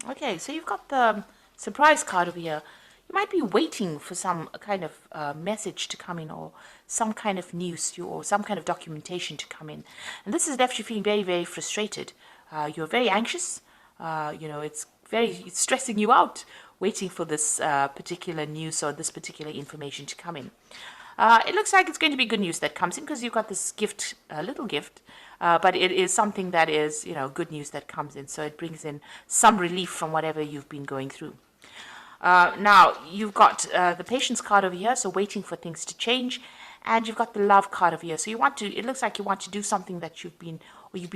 Okay, so you've got the surprise card over here. You might be waiting for some kind of message to come in, or some kind of news, or some kind of documentation to come in. And this has left you feeling very, very frustrated. You're very anxious. It's stressing you out waiting for this particular news or this particular information to come in. It looks like it's going to be good news that comes in, because you've got this gift, a little gift, but it is something that is, good news that comes in. So it brings in some relief from whatever you've been going through. Now, you've got the patience card over here, so waiting for things to change. And you've got the love card over here. So it looks like you want to do something that you've been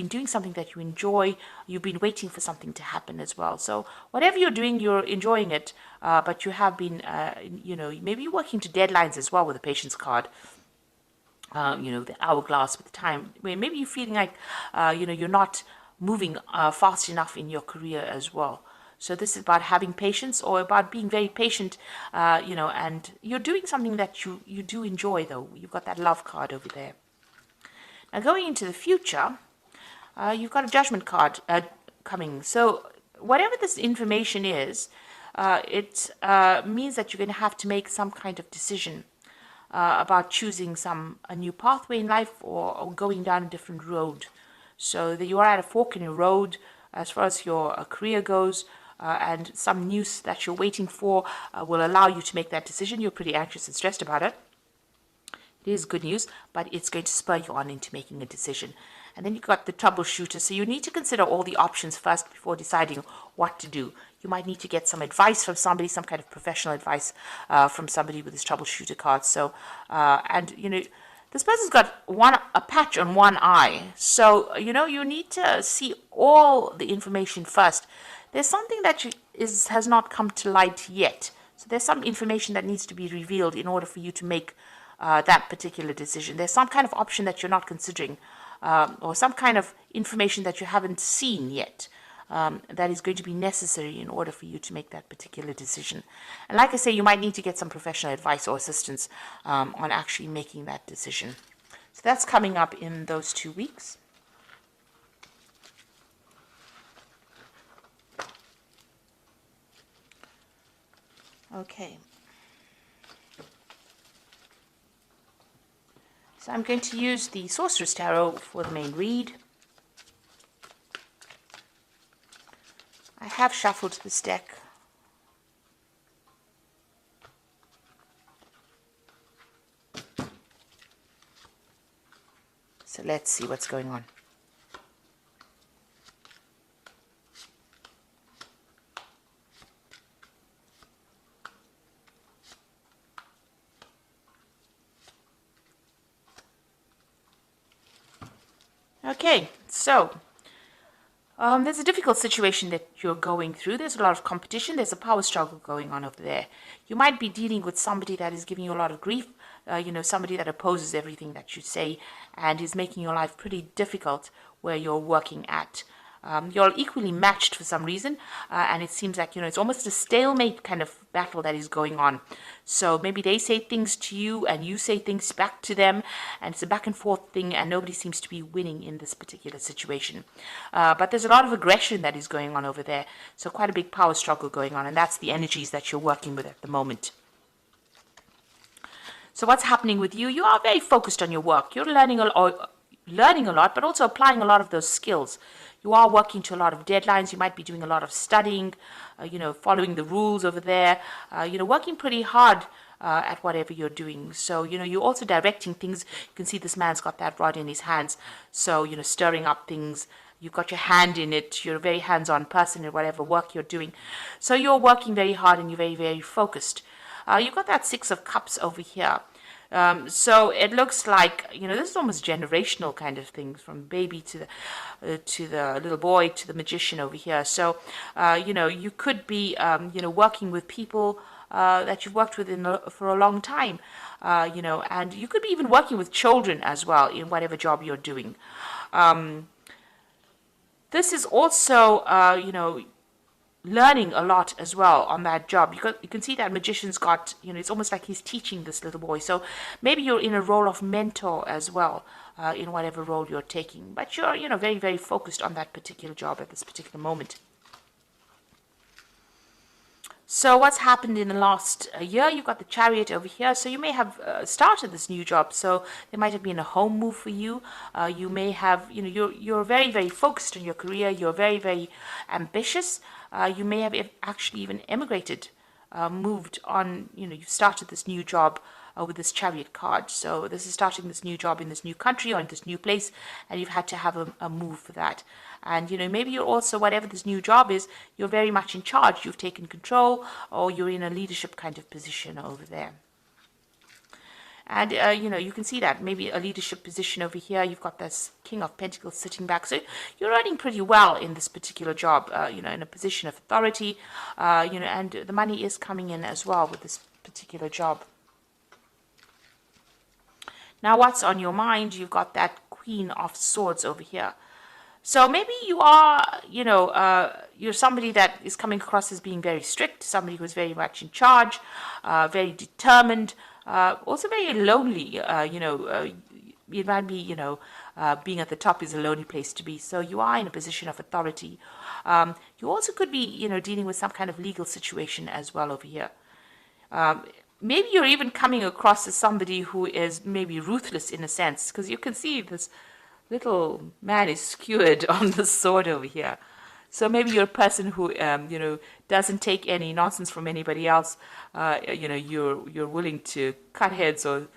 doing something that you enjoy. You've been waiting for something to happen as well. So whatever you're doing, you're enjoying it. But you have been, maybe you're working to deadlines as well with the patience card. The hourglass with time, where maybe you're feeling like, you're not moving fast enough in your career as well. So this is about having patience, or about being very patient, and you're doing something that you do enjoy, though. You've got that love card over there. Now, going into the future, you've got a judgment card coming. So whatever this information is, it means that you're going to have to make some kind of decision about choosing a new pathway in life, or going down a different road. So that you are at a fork in your road as far as your career goes, and some news that you're waiting for will allow you to make that decision. You're pretty anxious and stressed about it. It is good news, but it's going to spur you on into making a decision. And then you've got the troubleshooter. So you need to consider all the options first before deciding what to do. You might need to get some advice from somebody, some kind of professional advice from somebody with this troubleshooter card. So, this person's got a patch on one eye. So, you need to see all the information first. There's something that has not come to light yet. So there's some information that needs to be revealed in order for you to make that particular decision. There's some kind of option that you're not considering, or some kind of information that you haven't seen yet, that is going to be necessary in order for you to make that particular decision. And like I say, you might need to get some professional advice or assistance on actually making that decision. So that's coming up in those 2 weeks. Okay. So I'm going to use the Sorcerer's Tarot for the main read. I have shuffled this deck. So let's see what's going on. Okay, so there's a difficult situation that you're going through. There's a lot of competition. There's a power struggle going on over there. You might be dealing with somebody that is giving you a lot of grief, somebody that opposes everything that you say and is making your life pretty difficult where you're working at. You're equally matched for some reason, and it seems like, it's almost a stalemate kind of battle that is going on. So maybe they say things to you and you say things back to them, and it's a back and forth thing, and nobody seems to be winning in this particular situation. But there's a lot of aggression that is going on over there, so quite a big power struggle going on, and that's the energies that you're working with at the moment. So what's happening with you? You are very focused on your work. You're learning a lot, but also applying a lot of those skills. You are working to a lot of deadlines. You might be doing a lot of studying, following the rules over there, working pretty hard at whatever you're doing. So, you're also directing things. You can see this man's got that rod in his hands. So, stirring up things. You've got your hand in it. You're a very hands-on person in whatever work you're doing. So you're working very hard and you're very, very focused. You've got that Six of Cups over here. So it looks like, this is almost generational kind of things, from baby to the little boy to the magician over here. So, you could be, working with people that you've worked with for a long time, and you could be even working with children as well in whatever job you're doing. This is also, learning a lot as well on that job. You can see that magician's got, it's almost like he's teaching this little boy. So maybe you're in a role of mentor as well, in whatever role you're taking. But you're, very, very focused on that particular job at this particular moment. So what's happened in the last year? You've got the Chariot over here. So you may have started this new job. So there might have been a home move for you. You may have, you're very, very focused on your career. You're very, very ambitious. You may have actually even emigrated, moved on. You've started this new job with this Chariot card. So this is starting this new job in this new country or in this new place, and you've had to have a move for that. And maybe you're also, whatever this new job is, you're very much in charge. You've taken control, or you're in a leadership kind of position over there. And you can see that maybe a leadership position over here. You've got this King of Pentacles sitting back, so you're earning pretty well in this particular job. In a position of authority, and the money is coming in as well with this particular job. Now, what's on your mind? You've got that Queen of Swords over here. So maybe you are, you're somebody that is coming across as being very strict, somebody who's very much in charge, very determined, also very lonely. It might be, being at the top is a lonely place to be. So you are in a position of authority. You also could be, dealing with some kind of legal situation as well over here. Maybe you're even coming across as somebody who is maybe ruthless in a sense, because you can see this little man is skewered on the sword over here. So maybe you're a person who, doesn't take any nonsense from anybody else. You're willing to cut heads or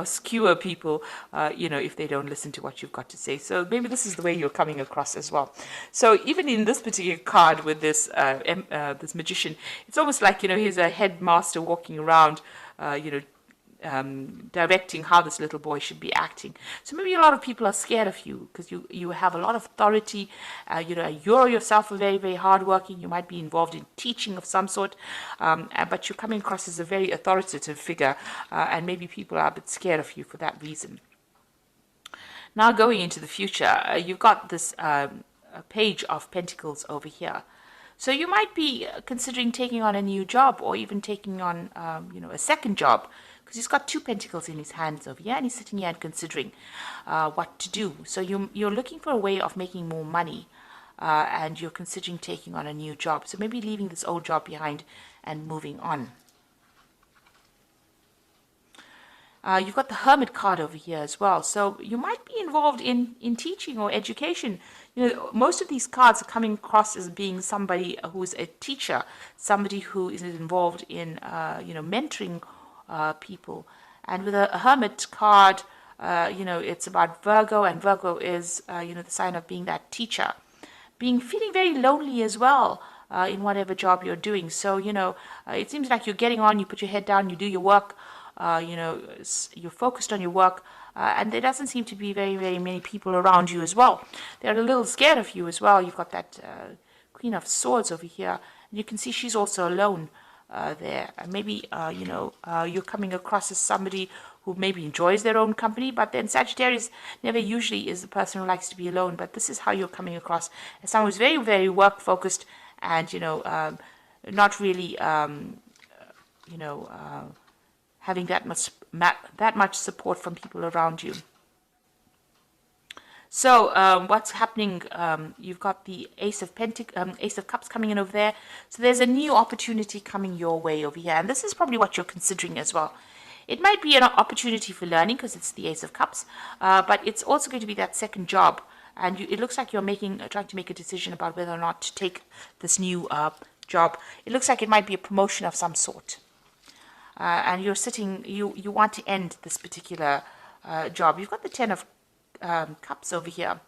skewer people, if they don't listen to what you've got to say. So maybe this is the way you're coming across as well. So even in this particular card with this this magician, it's almost like, he's a headmaster walking around, directing how this little boy should be acting. So maybe a lot of people are scared of you because you have a lot of authority. You're yourself very, very hardworking. You might be involved in teaching of some sort, but you're coming across as a very authoritative figure, and maybe people are a bit scared of you for that reason. Now, going into the future, you've got this Page of Pentacles over here. So you might be considering taking on a new job, or even taking on, a second job, because he's got 2 pentacles in his hands over here, and he's sitting here and considering what to do. So you're looking for a way of making more money, and you're considering taking on a new job. So maybe leaving this old job behind and moving on. You've got the Hermit card over here as well. So you might be involved in teaching or education. Most of these cards are coming across as being somebody who's a teacher, somebody who is involved in, mentoring people. And with a Hermit card, it's about Virgo, and Virgo is, the sign of being that teacher. Feeling very lonely as well in whatever job you're doing. So, it seems like you're getting on, you put your head down, you do your work, you're focused on your work, and there doesn't seem to be very, very many people around you as well. They're a little scared of you as well. You've got that Queen of Swords over here, and you can see she's also alone there. And maybe, you're coming across as somebody who maybe enjoys their own company, but then Sagittarius never usually is the person who likes to be alone. But this is how you're coming across as someone who's very, very work-focused and, not really, having that much support from people around you. So what's happening? You've got the Ace of Cups coming in over there. So there's a new opportunity coming your way over here, and this is probably what you're considering as well. It might be an opportunity for learning because it's the Ace of Cups, but it's also going to be that second job, and it looks like you're trying to make a decision about whether or not to take this new job. It looks like it might be a promotion of some sort. And you want to end this particular job. You've got the Ten of Cups over here.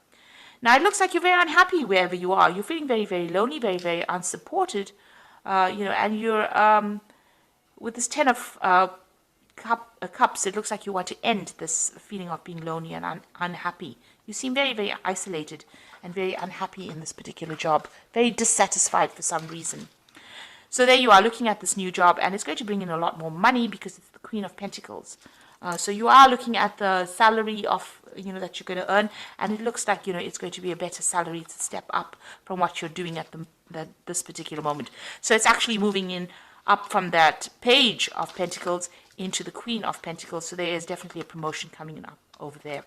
Now, it looks like you're very unhappy wherever you are. You're feeling very, very lonely, very, very unsupported, and you're, with this Ten of Cups, it looks like you want to end this feeling of being lonely and unhappy. You seem very, very isolated and very unhappy in this particular job, very dissatisfied for some reason. So there you are looking at this new job, and it's going to bring in a lot more money because it's the Queen of Pentacles. So you are looking at the salary of, that you're going to earn, and it looks like, it's going to be a better salary. It's a step up from what you're doing at this particular moment. So it's actually moving in up from that Page of Pentacles into the Queen of Pentacles. So there is definitely a promotion coming up over there.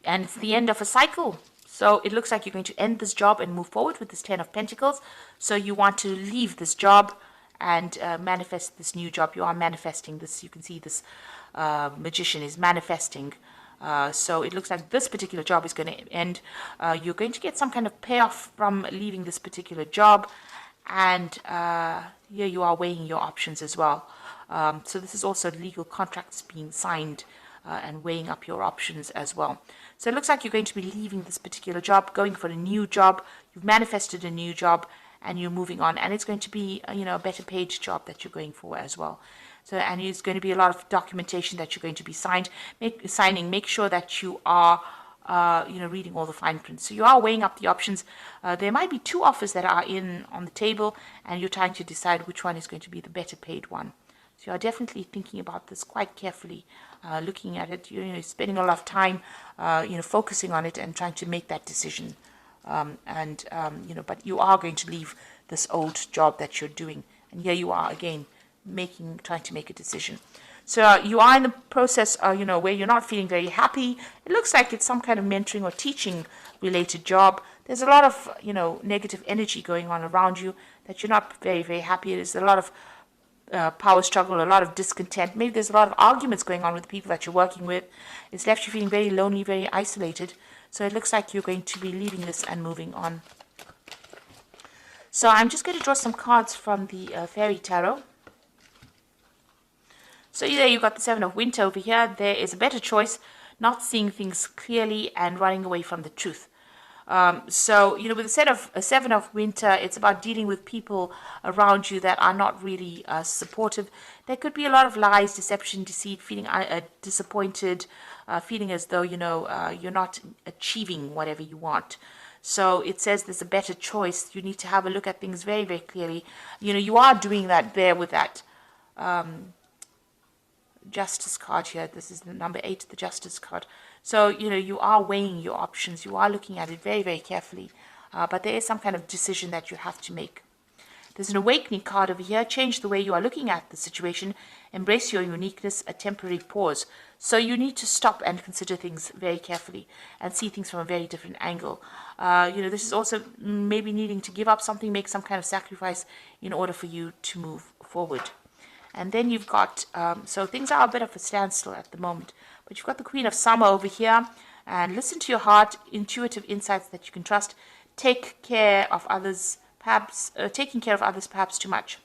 And it's the end of a cycle. So it looks like you're going to end this job and move forward with this Ten of Pentacles. So you want to leave this job and manifest this new job. You are manifesting this. You can see this magician is manifesting. So it looks like this particular job is going to end. You're going to get some kind of payoff from leaving this particular job. And here you are weighing your options as well. So this is also legal contracts being signed and weighing up your options as well. So it looks like you're going to be leaving this particular job, going for a new job. You've manifested a new job and you're moving on. And it's going to be, a better paid job that you're going for as well. So, and it's going to be a lot of documentation that you're going to be signing. Make sure that you are, reading all the fine print. So you are weighing up the options. There might be two offers that are on the table, and you're trying to decide which one is going to be the better paid one. So you are definitely thinking about this quite carefully, looking at it. You're spending a lot of time, focusing on it and trying to make that decision. But you are going to leave this old job that you're doing, and here you are again. Trying to make a decision. So you are in the process, where you're not feeling very happy. It looks like it's some kind of mentoring or teaching related job. There's a lot of, negative energy going on around you that you're not very, very happy. There's a lot of power struggle, a lot of discontent. Maybe there's a lot of arguments going on with the people that you're working with. It's left you feeling very lonely, very isolated. So it looks like you're going to be leaving this and moving on. So I'm just going to draw some cards from the Fairy Tarot. So there you've got the Seven of Winter over here. There is a better choice, not seeing things clearly and running away from the truth. With a Seven of Winter, it's about dealing with people around you that are not really supportive. There could be a lot of lies, deception, deceit, feeling disappointed, feeling as though, you're not achieving whatever you want. So it says there's a better choice. You need to have a look at things very, very clearly. You are doing that there with that Justice card here. This is the number 8, the Justice card. So, you are weighing your options. You are looking at it very, very carefully. But there is some kind of decision that you have to make. There's an Awakening card over here. Change the way you are looking at the situation. Embrace your uniqueness, a temporary pause. So you need to stop and consider things very carefully and see things from a very different angle. This is also maybe needing to give up something, make some kind of sacrifice in order for you to move forward. And then you've got, so things are a bit of a standstill at the moment. But you've got the Queen of Summer over here. And listen to your heart, intuitive insights that you can trust. Take care of others, perhaps, taking care of others perhaps too much.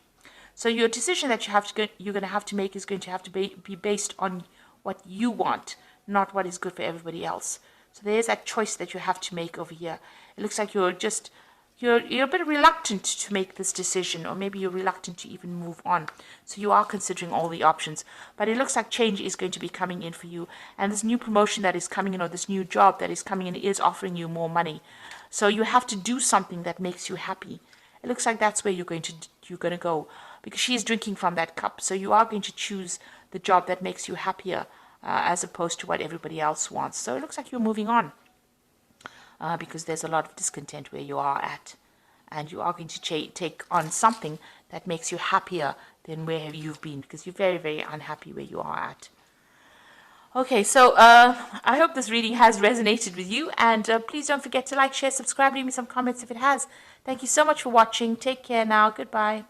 So your decision that you're going to have to make is going to have to be based on what you want, not what is good for everybody else. So there's that choice that you have to make over here. It looks like you're a bit reluctant to make this decision, or maybe you're reluctant to even move on. So you are considering all the options. But it looks like change is going to be coming in for you. And this new promotion that is coming in, or this new job that is coming in, is offering you more money. So you have to do something that makes you happy. It looks like that's where you're going to go. Because she is drinking from that cup. So you are going to choose the job that makes you happier, as opposed to what everybody else wants. So it looks like you're moving on. Because there's a lot of discontent where you are at. And you are going to take on something that makes you happier than where you've been. Because you're very, very unhappy where you are at. Okay, so I hope this reading has resonated with you. And please don't forget to like, share, subscribe, leave me some comments if it has. Thank you so much for watching. Take care now. Goodbye.